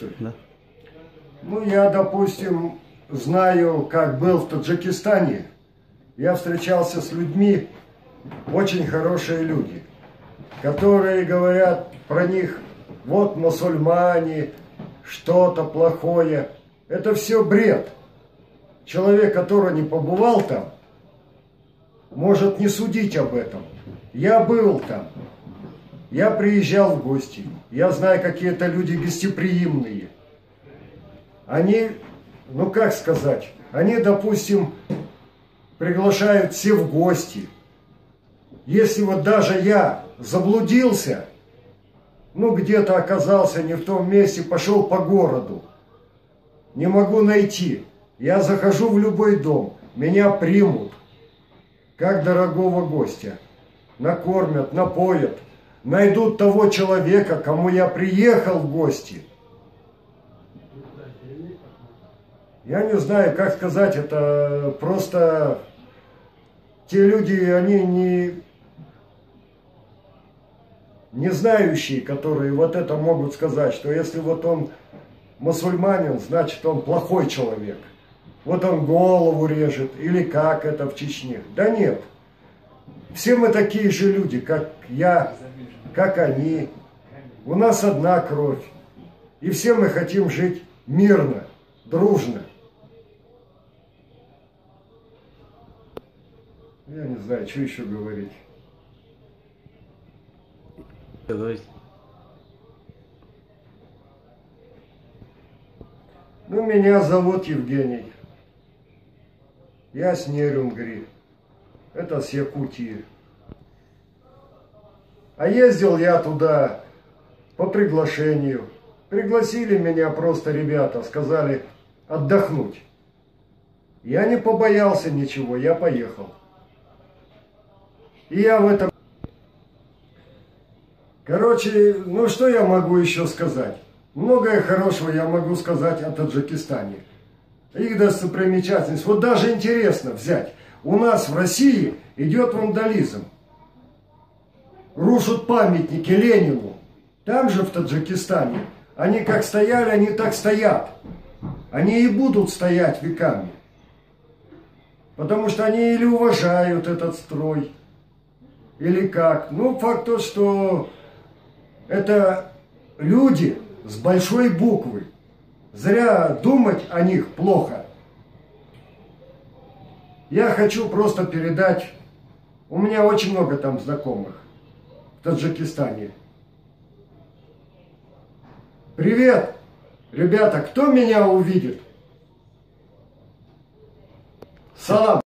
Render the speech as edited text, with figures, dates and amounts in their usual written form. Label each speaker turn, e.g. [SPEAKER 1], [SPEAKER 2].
[SPEAKER 1] Да.
[SPEAKER 2] Ну, я, допустим, знаю, как был в Таджикистане. Я встречался с людьми, очень хорошие люди, которые говорят про них, вот мусульмане, что-то плохое. Это все бред. Человек, который не побывал там, может не судить об этом. Я был там. Я приезжал в гости. Я знаю, какие это люди гостеприимные. Они, ну как сказать, они, допустим, приглашают все в гости. Если вот даже я заблудился, ну где-то оказался не в том месте, пошел по городу, не могу найти, я захожу в любой дом, меня примут, как дорогого гостя, накормят, напоят, найдут того человека, кому я приехал в гости. Я не знаю, как сказать, это просто те люди, они не знающие, которые вот это могут сказать, что если вот он мусульманин, значит он плохой человек. Вот он голову режет, или как это в Чечне. Да нет, все мы такие же люди, как я, как они. У нас одна кровь. И все мы хотим жить мирно, дружно. Я не знаю, что еще говорить. Ну, меня зовут Евгений. Я с Нерюнгри. Это с Якутии. А ездил я туда по приглашению. Пригласили меня просто ребята, сказали отдохнуть. Я не побоялся ничего, я поехал. И я в этом... Короче, ну что я могу еще сказать? Многое хорошего я могу сказать о Таджикистане. Их достопримечательность. Вот даже интересно взять. У нас в России идет вандализм. Рушат памятники Ленину. Там же в Таджикистане. Они как стояли, они так стоят. Они и будут стоять веками. Потому что они или уважают этот строй, или как. Ну, факт тот, что это люди с большой буквы. Зря думать о них плохо. Я хочу просто передать, у меня очень много там знакомых в Таджикистане. Привет, ребята, кто меня увидит? Салам.